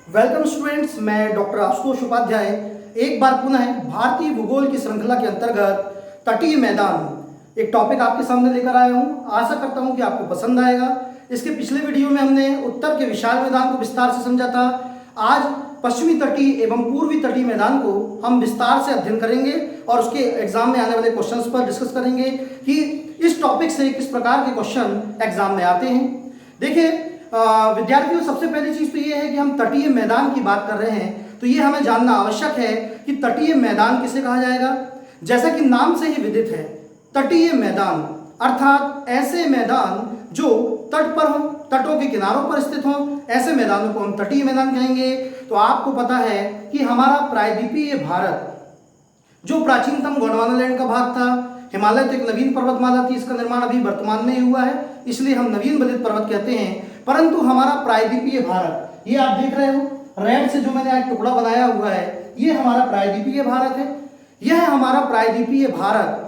Welcome students, मैं doctor Ashutosh Upadhyay एक बार पुनः भारतीय भूगोल की श्रृंखला के अंतर्गत तटीय मैदान एक टॉपिक आपके सामने लेकर आया हूं। आशा करता हूं कि आपको पसंद आएगा। इसके पिछले वीडियो में हमने उत्तर के विशाल मैदान को विस्तार से समझा था। आज पश्चिमी तटीय एवं पूर्वी तटीय मैदान को हम विस्तार से अध्ययन करेंगे और उसके एग्जाम में आने वाले क्वेश्चंस पर डिस्कस करेंगे कि इस टॉपिक से किस प्रकार के क्वेश्चन एग्जाम में आते हैं। देखिए विद्यार्थियों, सबसे पहली चीज तो ये है कि हम तटीय मैदान की बात कर रहे हैं तो ये हमें जानना आवश्यक है कि तटीय मैदान किसे कहा जाएगा। जैसा कि नाम से ही विदित है, तटीय मैदान अर्थात ऐसे मैदान जो तट पर हो, तटों के किनारों पर स्थित हो, ऐसे मैदानों को हम तटीय मैदान कहेंगे। तो आपको पता है कि हमारा प्रायद्वीपीय भारत जो प्राचीनतम गोंडवाना लैंड का भाग था, हिमालय तो एक नवीन पर्वतमाला थी, इसका निर्माण अभी वर्तमान में ही हुआ है, इसलिए हम नवीन बलित पर्वत कहते हैं। परंतु हमारा प्रायद्वीपीय भारत, ये आप देख रहे हो रेड से जो मैंने आज टुकड़ा बनाया हुआ है, ये हमारा प्रायद्वीपीय भारत है। यह हमारा प्रायद्वीपीय भारत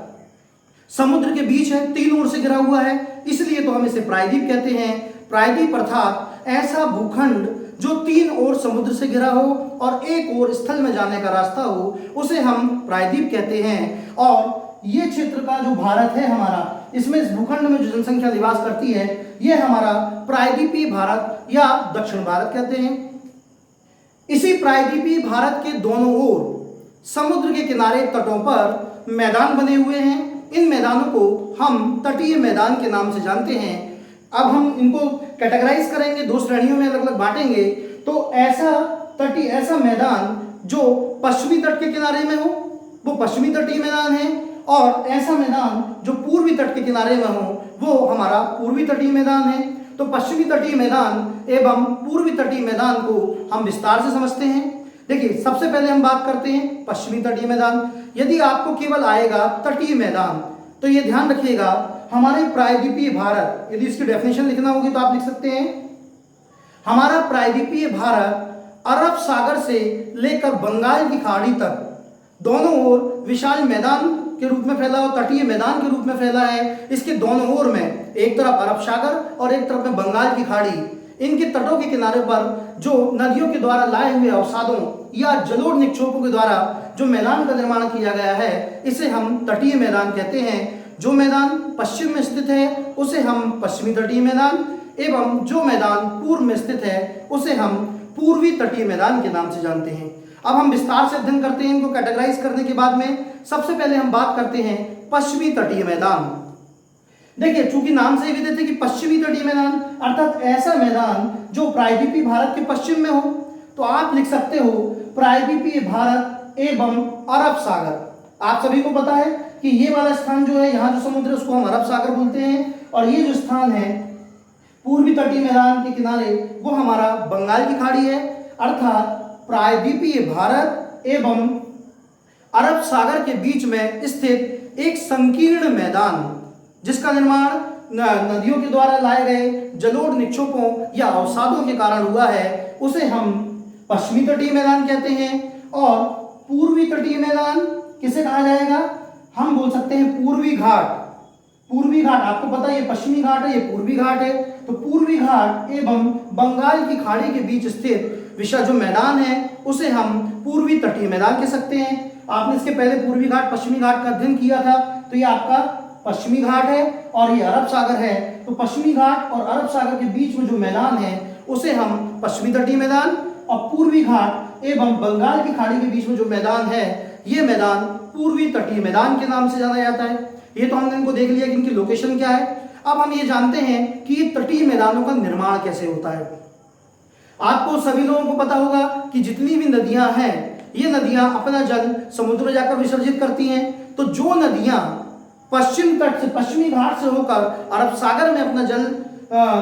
समुद्र के बीच है, तीन ओर से घिरा हुआ है, इसलिए तो हम इसे प्रायद्वीप कहते हैं। प्रायद्वीप अर्थात ऐसा भूखंड जो तीन ओर समुद्र से घिरा हो और एक ओर स्थल में जाने का रास्ता हो, उसे हम प्रायद्वीप कहते हैं। और ये क्षेत्र का जो भारत है हमारा, इसमें इस भूखंड में जो जनसंख्या निवास करती है, यह हमारा प्रायद्वीपीय भारत या दक्षिण भारत कहते हैं। इसी प्रायद्वीपीय भारत के दोनों ओर समुद्र के किनारे तटों पर मैदान बने हुए हैं। इन मैदानों को हम तटीय मैदान के नाम से जानते हैं। अब हम इनको कैटेगराइज करेंगे, दो श्रेणियों में अलग अलग बांटेंगे। तो ऐसा मैदान जो पश्चिमी तट के किनारे में हो वो पश्चिमी तटीय मैदान है, और ऐसा मैदान जो पूर्वी तट के किनारे में हो वो हमारा पूर्वी तटीय मैदान है। तो पश्चिमी तटीय मैदान एवं पूर्वी तटीय मैदान को हम विस्तार से समझते हैं। देखिए, सबसे पहले हम बात करते हैं पश्चिमी तटीय मैदान। यदि आपको केवल आएगा तटीय मैदान तो ये ध्यान रखिएगा, हमारे प्रायद्वीपीय भारत, यदि इसकी डेफिनेशन लिखना होगी तो आप लिख सकते हैं, हमारा प्रायद्वीपीय भारत अरब सागर से लेकर बंगाल की खाड़ी तक दोनों ओर विशाल मैदान के रूप में फैला हो, तटीय मैदान के रूप में फैला है। इसके दोनों ओर में एक तरफ अरब सागर और एक तरफ में बंगाल की खाड़ी, इनके तटों के किनारे पर जो नदियों के द्वारा लाए हुए अवसादों या जलोढ़ निक्षेपों के द्वारा जो मैदान का निर्माण किया गया है, इसे हम तटीय मैदान कहते हैं। जो मैदान पश्चिम में स्थित है उसे हम पश्चिमी तटीय मैदान, एवं जो मैदान पूर्व में स्थित है उसे हम पूर्वी तटीय मैदान के नाम से जानते हैं। अब हम विस्तार से अध्ययन करते हैं इनको कैटेगराइज करने के बाद में। सबसे पहले हम बात करते हैं पश्चिमी तटीय मैदान। देखिए, चूंकि नाम से विदित है कि पश्चिमी तटीय मैदान अर्थात ऐसा मैदान जो प्रायद्वीपीय भारत के पश्चिम में हो, तो आप लिख सकते हो प्रायद्वीपीय भारत एवं अरब सागर। आप सभी को पता है कि ये वाला स्थान जो है, यहाँ जो समुद्र है उसको हम अरब सागर बोलते हैं, और ये जो स्थान है पूर्वी तटीय मैदान के किनारे वो हमारा बंगाल की खाड़ी है। अर्थात प्रायद्वीपीय भारत एवं अरब सागर के बीच में स्थित एक संकीर्ण मैदान जिसका निर्माण नदियों के द्वारा लाए गए जलोढ़ निक्षेपों या अवसादों के कारण हुआ है, उसे हम पश्चिमी तटीय मैदान कहते हैं। और पूर्वी तटीय मैदान किसे कहा जाएगा? हम बोल सकते हैं पूर्वी घाट। पूर्वी घाट, आपको पता है ये पश्चिमी घाट है, ये पूर्वी घाट है। तो पूर्वी घाट एवं बंगाल की खाड़ी के बीच स्थित विशाल जो मैदान है उसे हम पूर्वी तटीय मैदान कह सकते हैं। आपने इसके पहले पूर्वी घाट पश्चिमी घाट का अध्ययन किया था, तो ये आपका पश्चिमी घाट है और ये अरब सागर है। तो पश्चिमी घाट और अरब सागर के बीच में जो मैदान है उसे हम पश्चिमी तटीय मैदान, और पूर्वी घाट एवं बंगाल की खाड़ी के बीच में जो मैदान है ये मैदान पूर्वी तटीय मैदान के नाम से जाना जाता है। ये तो हमने इनको देख लिया कि इनकी लोकेशन क्या है। अब हम ये जानते हैं कि ये तटीय मैदानों का निर्माण कैसे होता है। आपको सभी लोगों को पता होगा कि जितनी भी नदियां हैं, ये नदियां अपना जल समुद्र में जाकर विसर्जित करती हैं। तो जो नदियां पश्चिम तट से, पश्चिमी घाट से होकर अरब सागर में अपना जल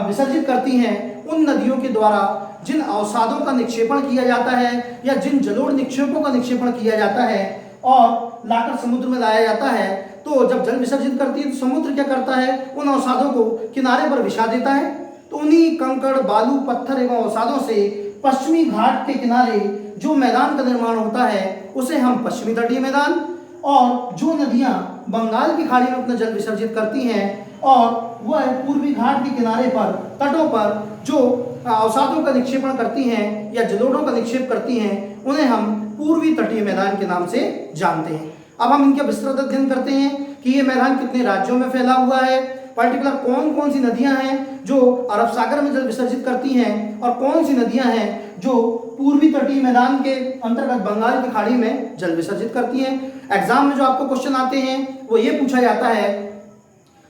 विसर्जित करती हैं, उन नदियों के द्वारा जिन अवसादों का निक्षेपण किया जाता है या जिन जलोढ़ निक्षेपों का निक्षेपण किया जाता है और लाकर समुद्र में लाया जाता है, तो जब जल विसर्जित करती है तो समुद्र क्या करता है, उन अवसादों को किनारे पर बिछा देता है। तो उन्हीं कंकड़, बालू, पत्थर एवं अवसादों से पश्चिमी घाट के किनारे जो मैदान का निर्माण होता है उसे हम पश्चिमी तटीय मैदान, और जो नदियां बंगाल की खाड़ी में अपना जल विसर्जित करती हैं और वह पूर्वी घाट के किनारे पर, तटों पर जो अवसादों का निक्षेपण करती हैं या जलोढ़ों का निक्षेप करती हैं, उन्हें हम पूर्वी तटीय मैदान के नाम से जानते हैं। अब हम इनका विस्तृत अध्ययन करते हैं कि ये मैदान कितने राज्यों में फैला हुआ है, पर्टिकुलर कौन कौन सी नदियां हैं जो अरब सागर में जल विसर्जित करती हैं और कौन सी नदियां हैं जो पूर्वी तटीय मैदान के अंतर्गत बंगाल की खाड़ी में जल विसर्जित करती हैं। एग्जाम में जो आपको क्वेश्चन आते हैं वो ये पूछा जाता है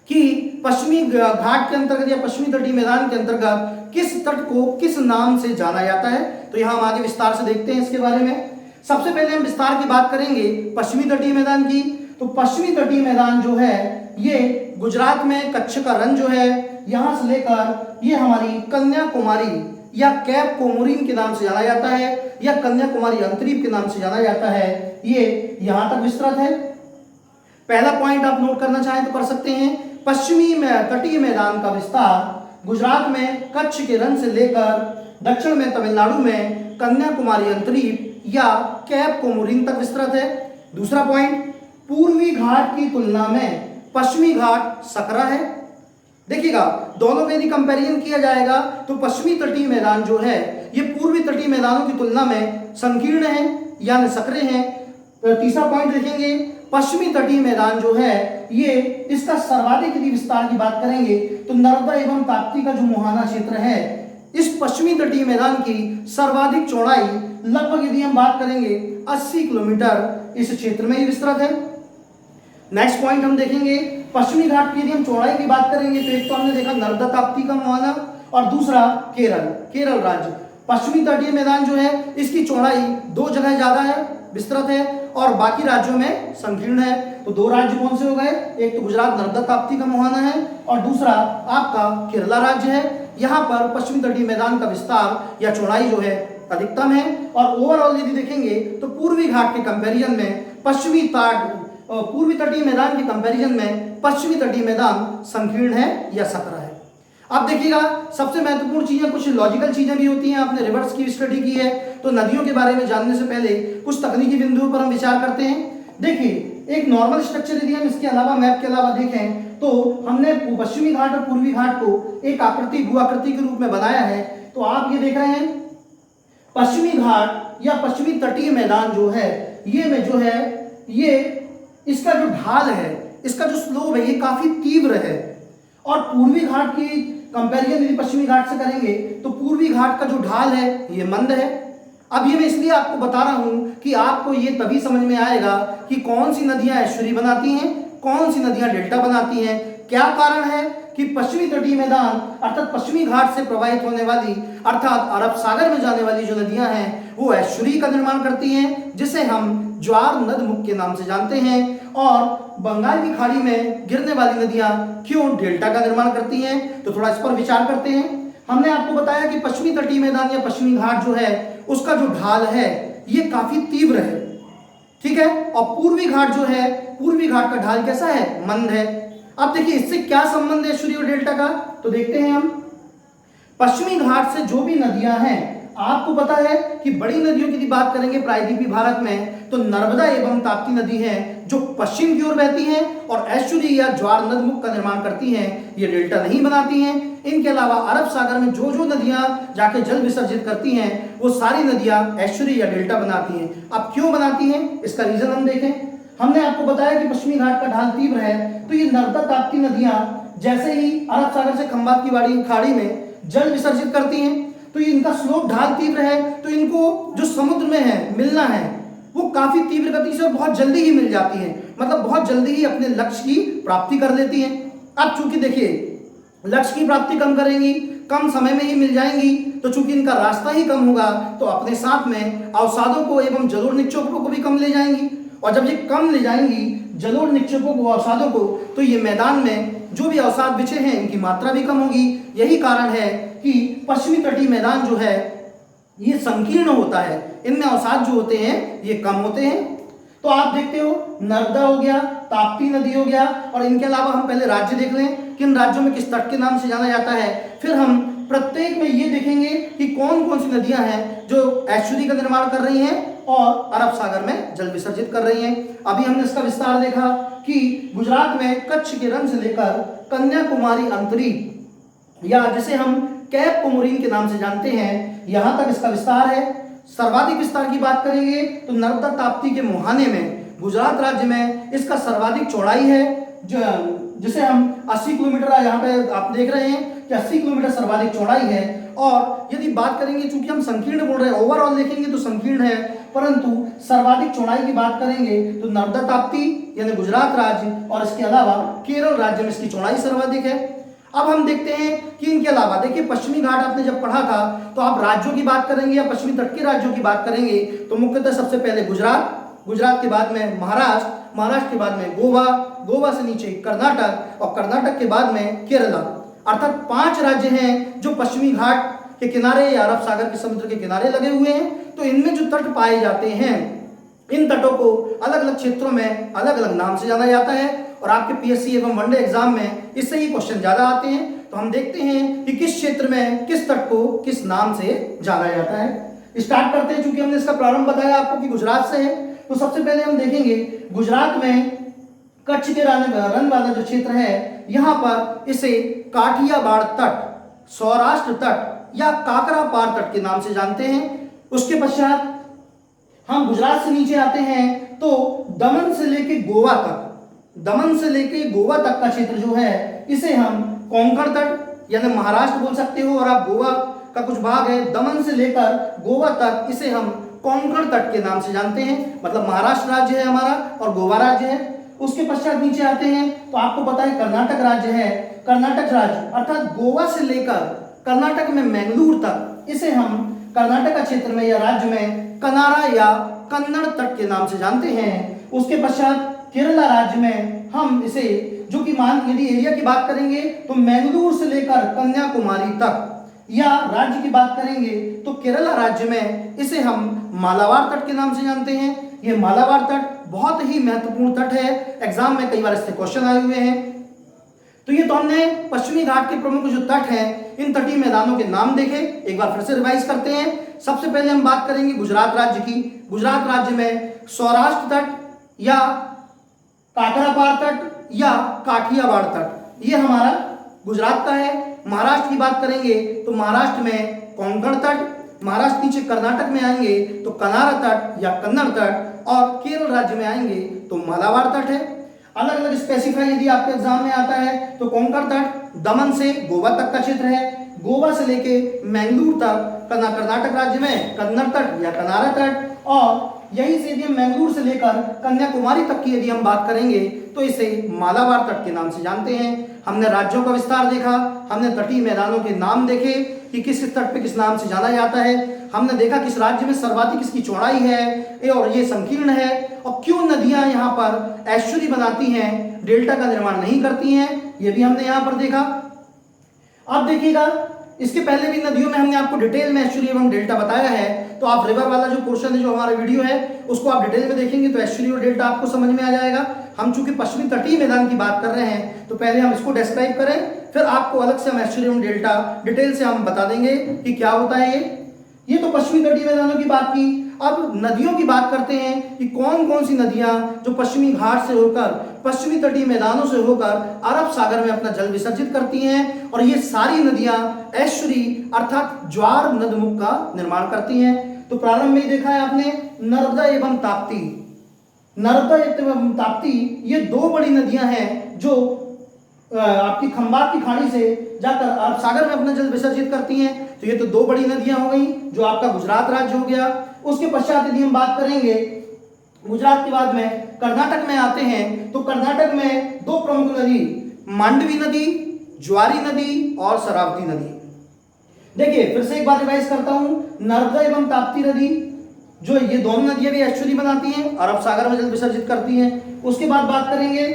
कि पश्चिमी घाट के अंतर्गत या पश्चिमी तटीय मैदान के अंतर्गत किस तट को किस नाम से जाना जाता है। तो यहाँ हम आगे विस्तार से देखते हैं इसके बारे में। सबसे पहले हम विस्तार की बात करेंगे पश्चिमी तटीय मैदान की। तो पश्चिमी तटीय मैदान जो है ये गुजरात में कच्छ का रण जो है, यहाँ से लेकर ये हमारी कन्याकुमारी या कैप कोमोरिन के नाम से जाना जाता है या कन्याकुमारी अंतरीप के नाम से जाना जाता है, ये यहाँ तक विस्तृत है। पहला पॉइंट आप नोट करना चाहें तो कर सकते हैं। पश्चिमी में तटीय मैदान का विस्तार गुजरात में कच्छ के रण से लेकर दक्षिण में तमिलनाडु में कन्याकुमारी अंतरीप या कैप कोमोरिन तक विस्तृत है। दूसरा पॉइंट, पूर्वी घाट की तुलना में पश्चिमी घाट सकरा है। देखिएगा, दोनों का यदि कंपैरिजन किया जाएगा तो पश्चिमी तटीय मैदान जो है ये पूर्वी तटीय मैदानों की तुलना में संकीर्ण है यानी सकरे हैं। तो तीसरा पॉइंट देखेंगे, पश्चिमी तटीय मैदान जो है ये इसका सर्वाधिक यदि विस्तार की बात करेंगे तो नर्मदा एवं ताप्ती का जो मुहाना क्षेत्र है, इस पश्चिमी तटीय मैदान की सर्वाधिक चौड़ाई लगभग यदि हम बात करेंगे 80 किलोमीटर इस क्षेत्र में ही विस्तृत है। नेक्स्ट पॉइंट हम देखेंगे, पश्चिमी घाट की यदि हम चौड़ाई की बात करेंगे तो एक तो हमने देखा नर्मदा ताप्ती का मुहाना और दूसरा केरल राज्य। पश्चिमी तटीय मैदान जो है इसकी चौड़ाई दो जगह ज्यादा है, विस्तृत है और बाकी राज्यों में संकीर्ण है। तो दो राज्य कौन से हो गए, एक तो गुजरात नर्मदा ताप्ती का मुहाना है और दूसरा आपका केरला राज्य है। यहाँ पर पश्चिमी तटीय मैदान का विस्तार या चौड़ाई जो है अधिकतम है। और ओवरऑल यदि देखेंगे तो पूर्वी घाट के कंपैरिजन में पूर्वी तटीय मैदान के कंपैरिजन में पश्चिमी तटीय मैदान संकीर्ण है या सकरा है। अब देखिएगा, सबसे महत्वपूर्ण चीजें कुछ लॉजिकल चीजें भी होती हैं। आपने रिवर्स की स्टडी की है तो नदियों के बारे में जानने से पहले कुछ तकनीकी बिंदुओं पर हम विचार करते हैं। देखिए, एक नॉर्मल स्ट्रक्चर यदि हम इसके अलावा मैप के अलावा देखें तो हमने पश्चिमी घाट और पूर्वी घाट को एक आकृति भू आकृति के रूप में बनाया है। तो आप ये देख रहे हैं पश्चिमी घाट या पश्चिमी तटीय मैदान जो है ये इसका जो ढाल है, इसका जो स्लोप है ये काफी तीव्र है। और पूर्वी घाट की कंपैरिजन यदि पश्चिमी घाट से करेंगे तो पूर्वी घाट का जो ढाल है ये मंद है। अब ये मैं इसलिए आपको बता रहा हूं कि आपको ये तभी समझ में आएगा कि कौन सी नदियां एस्चुरी बनाती हैं, कौन सी नदियां डेल्टा बनाती हैं। क्या कारण है कि पश्चिमी तटीय मैदान अर्थात पश्चिमी घाट से प्रवाहित होने वाली अर्थात अरब सागर में जाने वाली जो नदियां हैं वो एस्चुरी का निर्माण करती हैं, जिसे हम ज्वार नदमुख के नाम से जानते हैं। और बंगाल की खाड़ी में गिरने वाली नदियां क्यों डेल्टा का निर्माण करती हैं, तो थोड़ा इस पर विचार करते हैं। हमने आपको बताया कि पश्चिमी तटीय मैदान या पश्चिमी घाट जो है उसका जो ढाल है ये काफी तीव्र है, ठीक है। और पूर्वी घाट जो है, पूर्वी घाट का ढाल कैसा है, मंद है। अब देखिए इससे क्या संबंध है एस्चुरी और डेल्टा का, तो देखते हैं हम। पश्चिमी घाट से जो भी नदियां हैं, आपको पता है कि बड़ी नदियों की बात करेंगे प्रायद्वीपीय भारत में तो नर्मदा एवं ताप्ती नदी है जो पश्चिम की ओर बहती हैं और एस्चुरी या ज्वार नदमुख का निर्माण करती हैं, ये डेल्टा नहीं बनाती हैं। इनके अलावा अरब सागर में जो जो नदियां जाके जल विसर्जित करती हैं वो सारी नदियां एस्चुरी या डेल्टा बनाती हैं। अब क्यों बनाती हैं, इसका रीजन हम देखें। हमने आपको बताया कि पश्चिमी घाट का ढाल तीव्र है, तो ये नर्मदा ताप्ती नदियां जैसे ही अरब सागर से खंबात की खाड़ी में जल विसर्जित करती हैं तो ये इनका स्लोप ढाल तीव्र है, तो इनको जो समुद्र में है मिलना है वो काफी तीव्र गति से और बहुत जल्दी ही मिल जाती है, मतलब बहुत जल्दी ही अपने लक्ष्य की प्राप्ति कर लेती हैं। अब चूंकि देखिए लक्ष्य की प्राप्ति कम करेंगी, कम समय में ही मिल जाएंगी, तो चूंकि इनका रास्ता ही कम होगा तो अपने साथ में अवसादों को एवं जलोढ़ निक्षेपों को भी कम ले जाएंगी। और जब ये कम ले जाएंगी जलोढ़ निक्षेपों को, अवसादों को, तो ये मैदान में जो भी अवसाद बिछे हैं इनकी मात्रा भी कम होगी। यही कारण है कि पश्चिमी तटीय मैदान जो है ये संकीर्ण होता है, इनमें अवसाद जो होते हैं ये कम होते हैं। तो आप देखते हो नर्मदा हो गया, ताप्ती नदी हो गया, और इनके अलावा हम पहले राज्य देख लें किन राज्यों में किस तट के नाम से जाना जाता है। फिर हम प्रत्येक में ये देखेंगे कि कौन कौन सी नदियां हैं जो एस्चुरी का निर्माण कर रही हैं और अरब सागर में जल विसर्जित कर रही हैं। अभी हमने इसका विस्तार देखा कि गुजरात में कच्छ के रण से लेकर कन्याकुमारी अंतरीप या जिसे हम कैप कोमोरिन के नाम से जानते हैं। यहां तक इसका विस्तार है। सर्वाधिक विस्तार की बात करेंगे तो नर्मदा ताप्ती के मुहाने में गुजरात राज्य में इसका सर्वाधिक चौड़ाई है, जो जिसे हम 80 किलोमीटर, यहाँ पे आप देख रहे हैं कि 80 किलोमीटर सर्वाधिक चौड़ाई है। और यदि बात करेंगे, चूंकि हम संकीर्ण बोल रहे हैं, ओवरऑल देखेंगे तो संकीर्ण है, परंतु सर्वाधिक चौड़ाई की बात करेंगे तो नर्मदा ताप्ती यानी गुजरात राज्य और इसके अलावा केरल राज्य में इसकी चौड़ाई सर्वाधिक है। अब हम देखते हैं कि इनके अलावा देखिए पश्चिमी घाट आपने जब पढ़ा था तो आप राज्यों की बात करेंगे या पश्चिमी तट के राज्यों की बात करेंगे तो मुख्यतः सबसे पहले गुजरात, गुजरात के बाद में महाराष्ट्र, महाराष्ट्र के बाद में गोवा, गोवा से नीचे कर्नाटक और कर्नाटक के बाद में केरला। अर्थात 5 राज्य हैं जो पश्चिमी घाट के किनारे या अरब सागर के समुद्र के किनारे लगे हुए हैं। तो इनमें जो तट पाए जाते हैं, इन तटों को अलग अलग क्षेत्रों में अलग अलग नाम से जाना जाता है और आपके पीएससी एवं वनडे एग्जाम में इससे ही क्वेश्चन ज्यादा आते हैं। तो हम देखते हैं कि किस क्षेत्र में किस तट को किस नाम से जाना जाता है। स्टार्ट करते हैं, चूंकि हमने इसका प्रारंभ बताया आपको कि गुजरात से है, तो सबसे पहले हम देखेंगे गुजरात में कच्छ के रन वाला जो क्षेत्र है, यहाँ पर इसे काठियावाड़ तट, सौराष्ट्र तट या काकरापार तट के नाम से जानते हैं। उसके पश्चात हम गुजरात से नीचे आते हैं तो दमन से लेके गोवा तक, दमन से लेके गोवा तक का क्षेत्र जो है इसे हम कोंकण तट यानी महाराष्ट्र बोल सकते हो, और आप गोवा का कुछ भाग है दमन से लेकर गोवा तक, इसे हम कोंकण तट के नाम से जानते हैं। मतलब महाराष्ट्र राज्य है हमारा और गोवा राज्य है। उसके पश्चात नीचे आते हैं तो आपको पता है कर्नाटक राज्य है, कर्नाटक राज्य अर्थात गोवा से लेकर कर्नाटक में मैंगलोर तक, इसे हम कर्नाटक क्षेत्र में या राज्य में कनारा या कन्नड़ तट के नाम से जानते हैं। उसके पश्चात केरला राज्य में हम इसे, जो कि यदि एरिया की बात करेंगे तो मैंगलोर से लेकर कन्याकुमारी तक, या राज्य की बात करेंगे तो केरला राज्य में इसे हम मालाबार तट के नाम से जानते हैं। ये मालाबार तट बहुत ही महत्वपूर्ण तट है, एग्जाम में कई बार इससे क्वेश्चन आए हुए हैं। तो ये तो हमने पश्चिमी घाट के प्रमुख जो तट हैं, इन तटीय मैदानों के नाम देखे। एक बार फिर से रिवाइज करते हैं। सबसे पहले हम बात करेंगे गुजरात राज्य की। गुजरात राज्य में सौराष्ट्र तट या काकरापार तट या काठियावाड़ तट, ये हमारा गुजरात का है। महाराष्ट्र की बात करेंगे तो महाराष्ट्र में कोंकण तट, महाराष्ट्र नीचे कर्नाटक में आएंगे तो कनारा तट या कन्नड़ तट, और केरल राज्य में आएंगे तो मालाबार तट है। अलग अलग स्पेसिफाई यदि आपके एग्जाम में आता है तो कोंकण तट दमन से गोवा तक का क्षेत्र है, गोवा से लेके मैंगलोर तक कर्नाटक राज्य में कन्नड़ तट या कनारा तट, और यही से यदि मैंगलोर से लेकर कन्याकुमारी तक की यदि हम बात करेंगे तो इसे मालाबार तट के नाम से जानते हैं। हमने राज्यों का विस्तार देखा, हमने तटीय मैदानों के नाम देखे कि किस तट पे किस नाम से जाना जाता है, हमने देखा किस राज्य में सर्वाधिक इसकी चौड़ाई है और ये संकीर्ण है, और क्यों नदियां यहाँ पर एस्चुरी बनाती हैं, डेल्टा का निर्माण नहीं करती हैं, ये भी हमने यहाँ पर देखा। अब देखिएगा, इसके पहले भी नदियों में हमने आपको डिटेल में एस्चुरी एवं डेल्टा बताया है, तो आप रिवर वाला जो पोर्शन है जो हमारा वीडियो है उसको आप डिटेल में देखेंगे तो एस्चुरी और डेल्टा आपको समझ में आ जाएगा। हम चूंकि पश्चिमी तटीय मैदान की बात कर रहे हैं तो पहले हम इसको डिस्क्राइब करें, फिर आपको अलग से हम एस्चुरी और डेल्टा डिटेल से हम बता देंगे कि क्या होता है ये तो पश्चिमी तटीय मैदानों की बात की। अब नदियों की बात करते हैं कि कौन कौन सी नदियां जो पश्चिमी घाट से होकर पश्चिमी तटीय मैदानों से होकर अरब सागर में अपना जल विसर्जित करती हैं, और ये सारी नदियां एस्चुरी अर्थात ज्वार नदमुख का निर्माण करती हैं। तो प्रारंभ में देखा है आपने नर्मदा एवं ताप्ती, नर्मदा एवं ताप्ती ये 2 बड़ी नदियां हैं जो आपकी खंबात की खाड़ी से जाकर अरब सागर में अपना जल विसर्जित करती हैं। तो ये तो 2 बड़ी नदियां हो गई जो आपका गुजरात राज्य हो गया। उसके पश्चात यदि हम बात करेंगे गुजरात के बाद में कर्नाटक में आते हैं तो कर्नाटक में 2 प्रमुख नदी, मांडवी नदी, ज्वारी नदी और शरावती नदी। देखिए फिर से एक बार रिवाइज करता हूं, नर्मदा एवं ताप्ती नदी जो ये दोनों नदियां भी एस्चुरी बनाती हैं, अरब सागर में जल विसर्जित करती हैं। उसके बाद बात करेंगे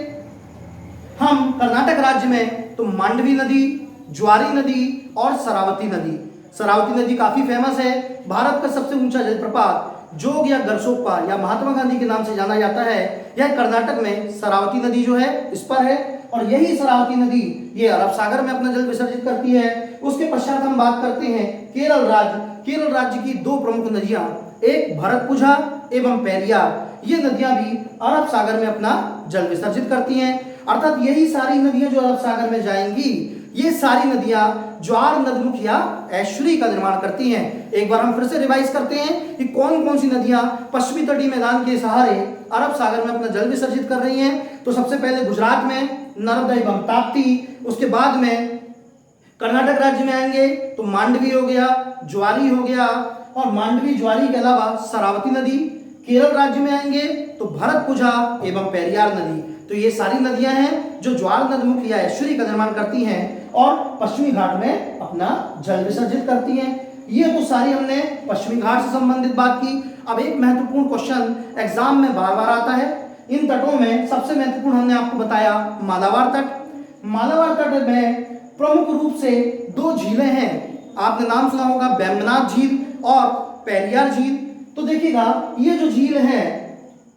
हम कर्नाटक राज्य में तो मांडवी नदी, ज्वारी नदी और शरावती नदी। शरावती नदी काफी फेमस है, भारत का सबसे ऊंचा जलप्रपात जोग या गरसोप्पा या महात्मा गांधी के नाम से जाना जाता है। यह कर्नाटक में शरावती नदी जो है इस पर है, और यही शरावती नदी ये अरब सागर में अपना जल विसर्जित करती है। उसके पश्चात हम बात करते हैं केरल राज्य। केरल राज्य की 2 प्रमुख नदियां, एक भरतपुझा एवं पेरियार, ये नदियां भी अरब सागर में अपना जल विसर्जित करती हैं। अर्थात यही सारी नदियां जो अरब सागर में जाएंगी, ये सारी नदियां ज्वार नदमुख या एस्चुरी का निर्माण करती हैं। एक बार हम फिर से रिवाइज करते हैं कि कौन कौन सी नदियां पश्चिमी तटीय मैदान के सहारे अरब सागर में अपना जल विसर्जित कर रही हैं। तो सबसे पहले गुजरात में नर्मदा एवं ताप्ती, उसके बाद में कर्नाटक राज्य में आएंगे तो मांडवी हो गया, ज्वारी हो गया, और मांडवी ज्वारी के अलावा शरावती नदी। केरल राज्य में आएंगे तो भरतपुझा एवं पेरियार नदी। तो ये सारी नदियां हैं जो ज्वार नदमुख या एस्चुरी का निर्माण करती हैं और पश्चिमी घाट में अपना जल विसर्जित करती हैं। ये तो सारी हमने पश्चिमी घाट से संबंधित बात की। अब एक महत्वपूर्ण क्वेश्चन एग्जाम में बार बार आता है, इन तटों में सबसे महत्वपूर्ण हमने आपको बताया मालाबार तट। मालाबार तट में प्रमुख रूप से दो झीलें हैं, आपने नाम सुना होगा वेम्बनाथ झील और पेरियार झील। तो देखिएगा ये जो झील है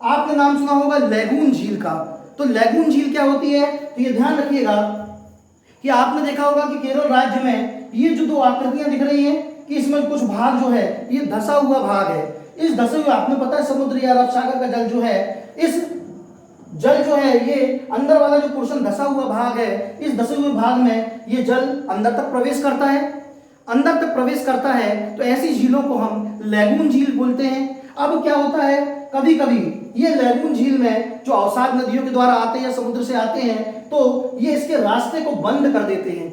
आपने नाम सुना होगा लैगून झील का। तो लैगून झील क्या होती है, तो ये ध्यान रखिएगा कि आपने देखा होगा कि केरल राज्य में ये जो दो आकृतियां दिख रही हैं कि इसमें कुछ भाग जो है ये धसा हुआ भाग है। इस धसे हुए, आपने पता है समुद्र या अरब सागर का जल जो है, इस जल जो है ये अंदर वाला जो पोर्शन धसा हुआ भाग है, इस धसे हुए भाग में ये जल अंदर तक प्रवेश करता है। अंदर तक प्रवेश करता है तो ऐसी झीलों को हम लैगून झील बोलते हैं। अब क्या होता है, कभी कभी ये लैगून झील में जो अवसाद नदियों के द्वारा आते हैं या समुद्र से आते हैं तो ये इसके रास्ते को बंद कर देते हैं।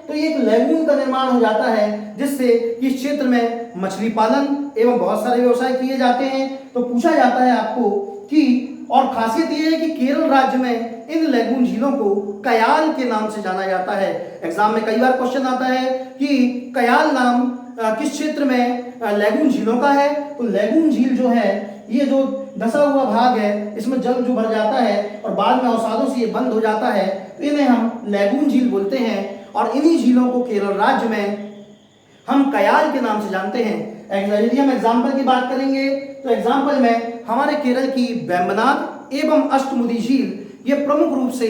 तो ये एक लैगून का निर्माण हो जाता है जिससे इस क्षेत्र में मछली पालन एवं बहुत सारे व्यवसाय किए जाते हैं। तो पूछा जाता है आपको कि, और खासियत ये है कि केरल राज्य में इन लैगून झीलों को कयाल के नाम से जाना जाता है। एग्जाम में कई बार क्वेश्चन आता है कि कयाल नाम किस क्षेत्र में लैगून झीलों का है। तो लैगून झील जो है ये जो धसा हुआ भाग है इसमें जल जो भर जाता है और बाद में अवसादों से ये बंद हो जाता है, तो इन्हें हम लैगून झील बोलते हैं। और इन्हीं झीलों को केरल राज्य में हम कयाल के नाम से जानते हैं। यदि हम एग्जाम्पल की बात करेंगे तो एग्जाम्पल में हमारे केरल की वेम्बनाथ एवं अष्टमुदी झील ये प्रमुख रूप से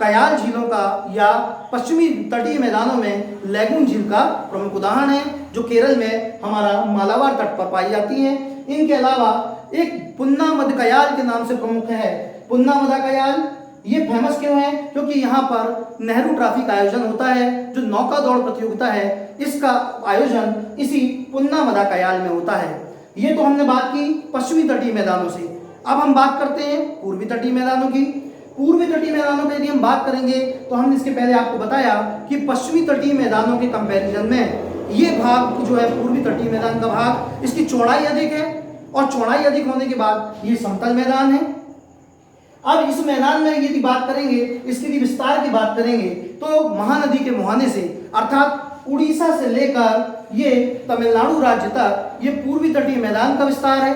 कयाल झीलों का या पश्चिमी तटीय मैदानों में लैगून झील का प्रमुख उदाहरण है जो केरल में हमारा मालाबार तट पर पाई जाती है। इनके अलावा एक पुन्नामद कयाल के नाम से प्रमुख है। पुन्नामदा कयाल ये फेमस क्यों है, क्योंकि यहाँ पर नेहरू ट्रॉफी का आयोजन होता है, जो नौका दौड़ प्रतियोगिता है इसका आयोजन इसी पुन्नामदा कयाल में होता है। ये तो हमने बात की पश्चिमी तटीय मैदानों से। अब हम बात करते हैं पूर्वी तटीय मैदानों की। पूर्वी तटीय मैदानों की यदि हम बात करेंगे तो हमने इसके पहले आपको बताया कि पश्चिमी तटीय मैदानों के कंपैरिजन में ये भाग जो है पूर्वी तटीय मैदान का भाग, इसकी चौड़ाई अधिक है और चौड़ाई अधिक होने के बाद ये समतल मैदान है। अब इस मैदान में यदि बात करेंगे, इसके यदि विस्तार की बात करेंगे तो महानदी के मुहाने से अर्थात उड़ीसा से लेकर ये तमिलनाडु राज्य तक ये पूर्वी तटीय मैदान का विस्तार है।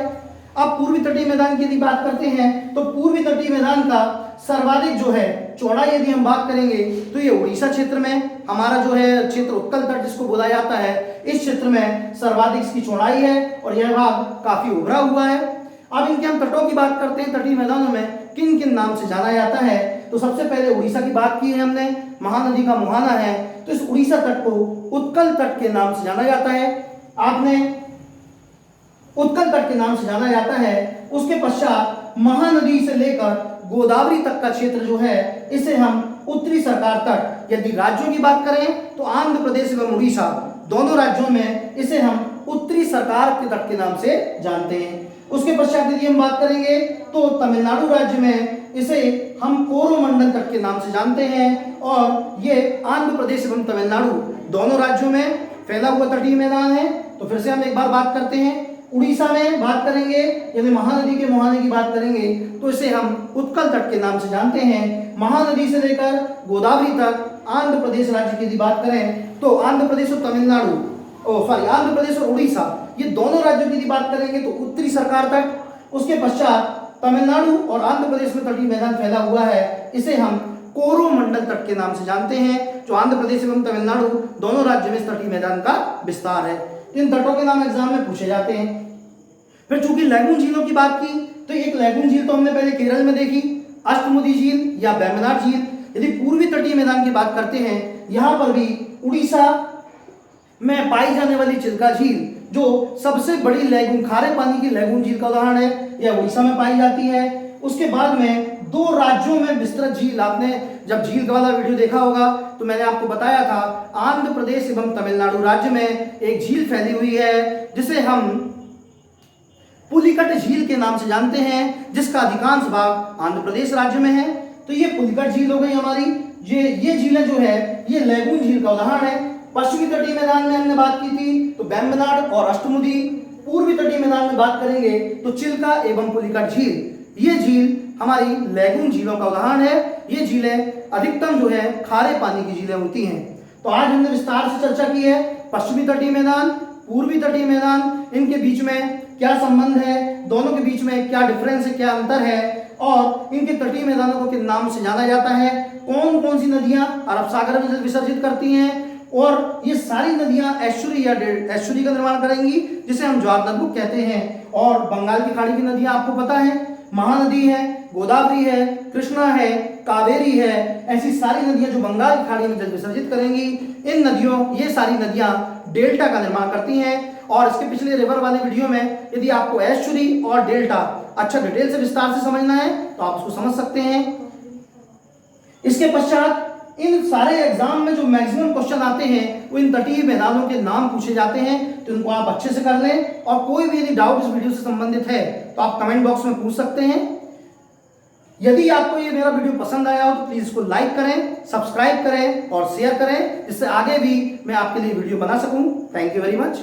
अब पूर्वी तटीय मैदान की यदि बात करते हैं तो पूर्वी तटीय मैदान का सर्वाधिक जो है चौड़ाई यदि हम बात करेंगे तो ये उड़ीसा क्षेत्र में हमारा जो है क्षेत्र उत्कल तट जिसको बोला जाता है, इस क्षेत्र में सर्वाधिक इसकी चौड़ाई है और यह भाग काफी उभरा हुआ है। अब इनके हम तटों की बात करते हैं, तटीय मैदानों में किन किन नाम से जाना जाता है। तो सबसे पहले उड़ीसा की बात की है हमने, महानदी का मुहाना है तो इस उड़ीसा तट को उत्कल तट के नाम से जाना जाता है। आपने उत्कल तट के नाम से जाना जाता है। उसके पश्चात महानदी से लेकर गोदावरी तक का क्षेत्र जो है इसे हम उत्तरी सरकार तट, यदि राज्यों की बात करें तो आंध्र प्रदेश एवं उड़ीसा दोनों राज्यों में इसे हम उत्तरी सरकार के तट के नाम से जानते हैं। उसके पश्चात यदि हम बात करेंगे तो तमिलनाडु राज्य में इसे हम कोरोमंडल तट के नाम से जानते हैं और ये आंध्र प्रदेश एवं तमिलनाडु दोनों राज्यों में फैला हुआ तटीय मैदान है। तो फिर से हम एक बार बात करते हैं, उड़ीसा में बात करेंगे यदि महानदी के मुहाने की बात करेंगे तो इसे हम उत्कल तट के नाम से जानते हैं। महानदी से लेकर गोदावरी तक आंध्र प्रदेश राज्य की यदि बात करें तो आंध्र प्रदेश और तमिलनाडु आंध्र प्रदेश और उड़ीसा ये दोनों राज्यों की यदि बात करेंगे तो उत्तरी सरकार तट। उसके पश्चात तमिलनाडु और आंध्र प्रदेश में तटीय मैदान फैला हुआ है, इसे हम कोरोमंडल तट के नाम से जानते हैं, जो आंध्र प्रदेश एवं तमिलनाडु दोनों राज्यों में इस तटीय मैदान का विस्तार है। इन तटों के नाम एग्जाम में पूछे जाते हैं। फिर चूंकि लैगून झीलों की बात की तो एक लैगून झील तो हमने पहले केरल में देखी, अष्टमुदी झील या वेम्बनाथ झील। यदि पूर्वी तटीय मैदान की बात करते हैं, यहाँ पर भी उड़ीसा में पाई जाने वाली चिल्का झील जो सबसे बड़ी लैगून, खारे पानी की लैगून झील का उदाहरण है, यह उड़ीसा में पाई जाती है। उसके बाद में 2 राज्यों में विस्तृत झील। आपने जब झील वाला वीडियो देखा होगा तो मैंने आपको बताया था आंध्र प्रदेश एवं तमिलनाडु राज्य में एक झील फैली हुई है जिसे हम पुलिकट झील के नाम से जानते हैं, जिसका अधिकांश भाग आंध्र प्रदेश राज्य में है। तो ये पुलिकट झील हो गई हमारी। ये झीलें जो है ये लैगून झील का उदाहरण है। पश्चिमी तटीय मैदान में हमने बात की थी तो वेम्बनाड और अष्टमुदी। पूर्वी तटीय मैदान में बात करेंगे तो चिल्का एवं पुलिकट झील। ये झील हमारी लैगून झीलों का उदाहरण है। ये झीलें अधिकतम जो है खारे पानी की झीलें होती हैं। तो आज हमने विस्तार से चर्चा की है पश्चिमी तटीय मैदान, पूर्वी तटीय मैदान, इनके बीच में क्या संबंध है, दोनों के बीच में क्या डिफरेंस है, क्या अंतर है, और इनके तटीय मैदानों को किस नाम से जाना जाता है, कौन कौन सी नदियां अरब सागर में विसर्जित करती हैं, और ये सारी नदियां एस्चुरी या एस्चुरी का निर्माण करेंगी जिसे हम ज्वार नदबुक कहते हैं। और बंगाल की खाड़ी की नदियां आपको पता है, महानदी है, गोदावरी है, कृष्णा है, कावेरी है। ऐसी सारी नदियां जो बंगाल की खाड़ी में जल विसर्जित करेंगी, इन नदियों ये सारी नदियां डेल्टा का निर्माण करती हैं। और इसके पिछले रिवर वाले वीडियो में यदि आपको एस्चुरी और डेल्टा अच्छा डिटेल से विस्तार से समझना है तो आप उसको समझ सकते हैं। इसके पश्चात इन सारे एग्जाम में जो मैक्सिमम क्वेश्चन आते हैं वो इन तटीय मैदानों के नाम पूछे जाते हैं, तो इनको आप अच्छे से कर लें। और कोई भी यदि डाउट इस वीडियो से संबंधित है तो आप कमेंट बॉक्स में पूछ सकते हैं। यदि आपको ये मेरा वीडियो पसंद आया हो तो प्लीज इसको लाइक करें, सब्सक्राइब करें और शेयर करें, जिससे आगे भी मैं आपके लिए वीडियो बना सकूं। Thank you very much.